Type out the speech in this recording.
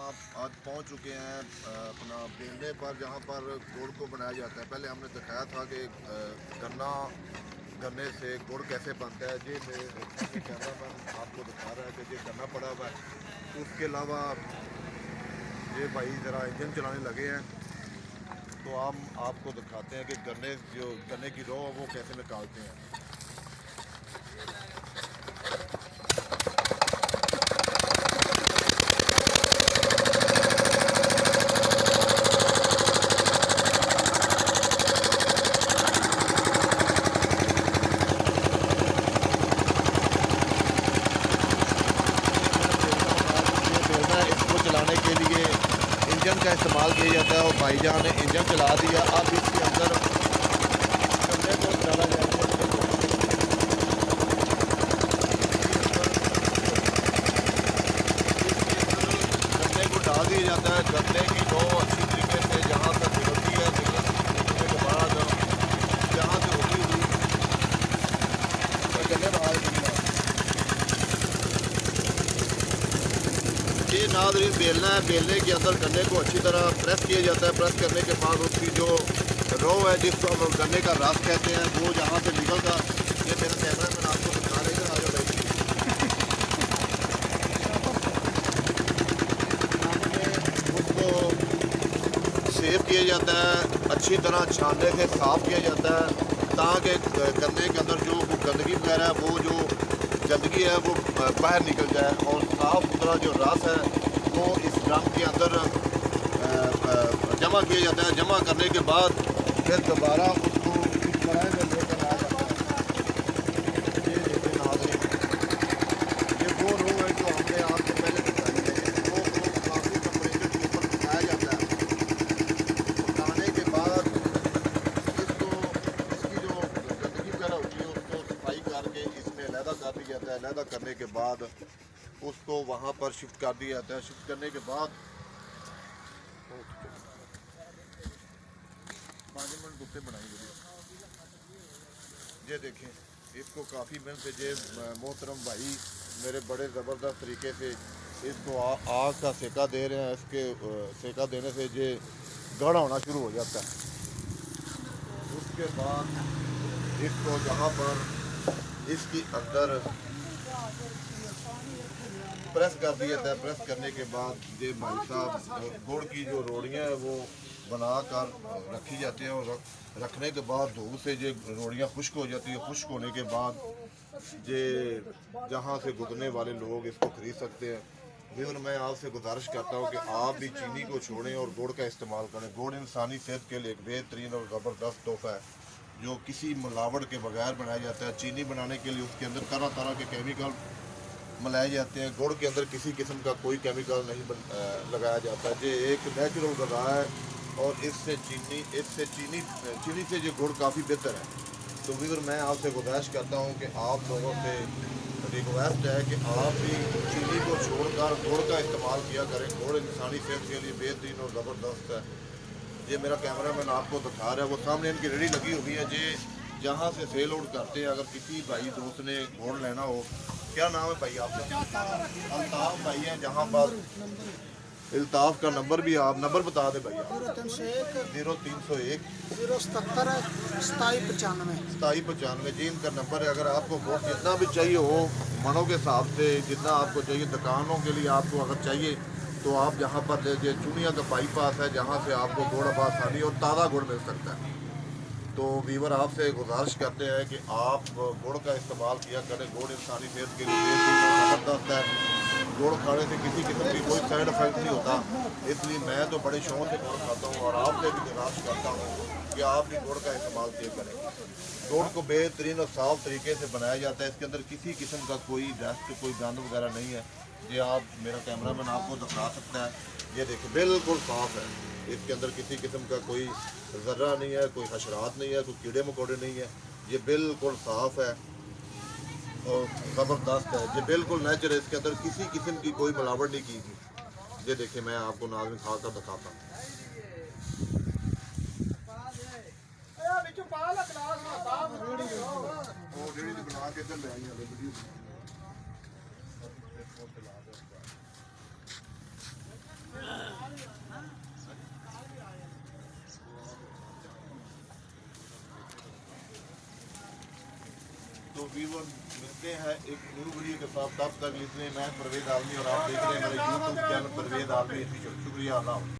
आप आज पहुंच चुके हैं अपना बेलने पर, जहां पर गुड़ को बनाया जाता है। पहले हमने दिखाया था कि गन्ने से गुड़ कैसे बनता है। ये मेरे कैमरा मैन आपको दिखा रहा है कि ये गन्ना पड़ा हुआ है। उसके अलावा ये भाई ज़रा इंजन चलाने लगे हैं, तो हम आपको दिखाते हैं कि गन्ने की रौ वो कैसे निकालते हैं। इसको चलाने के लिए इंजन का इस्तेमाल किया जाता है और भाईजान ने इंजन चला दिया। अब इसके अंदर गन्ने को डाला जाता है। गन्ने को डाल दिया जाता है। गन्ने की रौ अच्छी तरीके से जहाँ तक निकलती है, निकलने के बाद जहाँ से होती हुई गन्ने बाहर ये नाज़रीन बेलना है। बेलने के अंदर गन्ने को अच्छी तरह प्रेस किया जाता है। प्रेस करने के बाद उसकी जो रो है, जिसको हम गन्ने का रस कहते हैं, वो जहाँ से निकलता, ये मेरा कैमरा मैन आपको दिखा रहे थे। आगे उसको सेव किया जाता है, अच्छी तरह छानने से साफ़ किया जाता है, ताकि गन्ने के अंदर जो गंदगी वगैरह है, वो जो गंदगी है वो बाहर निकल जाए और साफ़ सुथरा जो रस है वो इस ड्रम के अंदर जमा किया जाता है। जमा करने के बाद फिर दोबारा उसको इस कढ़ाई में लेकर आया जाता है। ये देखिए नाज़रीन, ये वो रो है जो हमने आपको पहले बताई है। वो रो काफ़ी टेम्परेचर के ऊपर पकाया जाता है। पकाने के बाद इसको इसकी जो गंदगी वगैरह होती है उसको सफाई करके इसमें अलहदा कर दिया जाता है। अलहदा करने के बाद उसको वहाँ पर शिफ्ट कर दिया जाता है। शिफ्ट करने के बाद 5 मिनट गुप्ते बनाएंगे। ये देखें, इसको काफ़ी मिनट से ये मोहतरम भाई मेरे बड़े ज़बरदस्त तरीके से इसको आग का सेका दे रहे हैं। इसके सेका देने से ये गाढ़ा होना शुरू हो जाता है। उसके बाद इसको जहाँ पर इसके अंदर प्रेस कर दिया जाता है। प्रेस करने के बाद ये भाई साहब गुड़ की जो रोड़ियाँ हैं वो बना कर रखी जाती हैं और रखने के बाद धूप से ये रोड़ियाँ खुश्क हो जाती है। खुश्क होने के बाद ये जहाँ से गुजरने वाले लोग इसको ख़रीद सकते हैं। फिर मैं आपसे गुजारिश करता हूँ कि आप भी चीनी को छोड़ें और गुड़ का इस्तेमाल करें। गुड़ इंसानी सेहत के लिए एक बेहतरीन और ज़बरदस्त तोहफ़ा है जो किसी मिलावट के बगैर बनाया जाता है। चीनी बनाने के लिए उसके अंदर तरह तरह के केमिकल मिलाए जाते हैं। गुड़ के अंदर किसी किस्म का कोई केमिकल नहीं लगाया जाता। ये एक नेचुरल गज़ा है और इससे चीनी से जो गुड़ काफ़ी बेहतर है। तो फिर मैं आपसे गुजारिश करता हूँ कि आप लोगों से रिक्वेस्ट है कि आप भी चीनी को छोड़कर गुड़ का इस्तेमाल किया करें। गुड़ इंसानी सेहत के लिए बेहतरीन और ज़बरदस्त है। ये मेरा कैमरा मैन आपको दिखा रहा है, वो सामने इनकी रेडी लगी हुई है। ये जहाँ से सेल आउट करते हैं। अगर किसी भाई दोस्त ने गुड़ लेना हो, क्या नाम है भाई आपका? अल्ताफ़ भाई है जहाँ पर। अल्ताफ़ का नंबर भी आप नंबर बता दें भाई। 0301 2795 जी इनका नंबर है। अगर आपको गुड़ जितना भी चाहिए हो मनों के हिसाब से, जितना आपको चाहिए, दुकानों के लिए आपको अगर चाहिए तो आप जहाँ पर जो चुनिया का बाईपास है, जहाँ से आपको गुड़ आसानी और ताज़ा गुड़ मिल सकता है। तो वीवर आपसे गुजारिश करते हैं कि आप गुड़ का इस्तेमाल किया करें। गुड़ इंसानी सेहत के लिए ज़बरदस्त है। गुड़ खाने से किसी किस्म की कोई साइड इफेक्ट नहीं होता। इसलिए मैं तो बड़े शौक से गुड़ खाता हूँ और आपसे भी गुजारिश करता हूँ कि आप भी गुड़ का इस्तेमाल किया करें। गुड़ को बेहतरीन और साफ़ तरीके से बनाया जाता है। इसके अंदर किसी किस्म का कोई डस्ट, कोई गंद वगैरह नहीं है। ये आप मेरा कैमरा मैन आपको दिखा सकता है। ये देखिए बिल्कुल साफ़ है। इसके अंदर किसी किस्म का कोई ज़र्रा नहीं है, कोई हशरात नहीं है, कोई कीड़े मकोड़े नहीं है। ये बिल्कुल साफ़ है और ज़बरदस्त है। ये बिल्कुल नेचुरल है। इसके अंदर किसी किस्म की कोई मिलावट नहीं की थी। ये देखिए मैं आपको नाज़रीन खा कर दिखाता हूँ। तो व्यूअर मिलते हैं एक न्यू वीडियो के साथ, तब तक लिखने मैं परवेज आलमी और आप देख रहे हैं मेरे यूट्यूब चैनल परवेज आलमी। शुक्रिया। अल्लाह।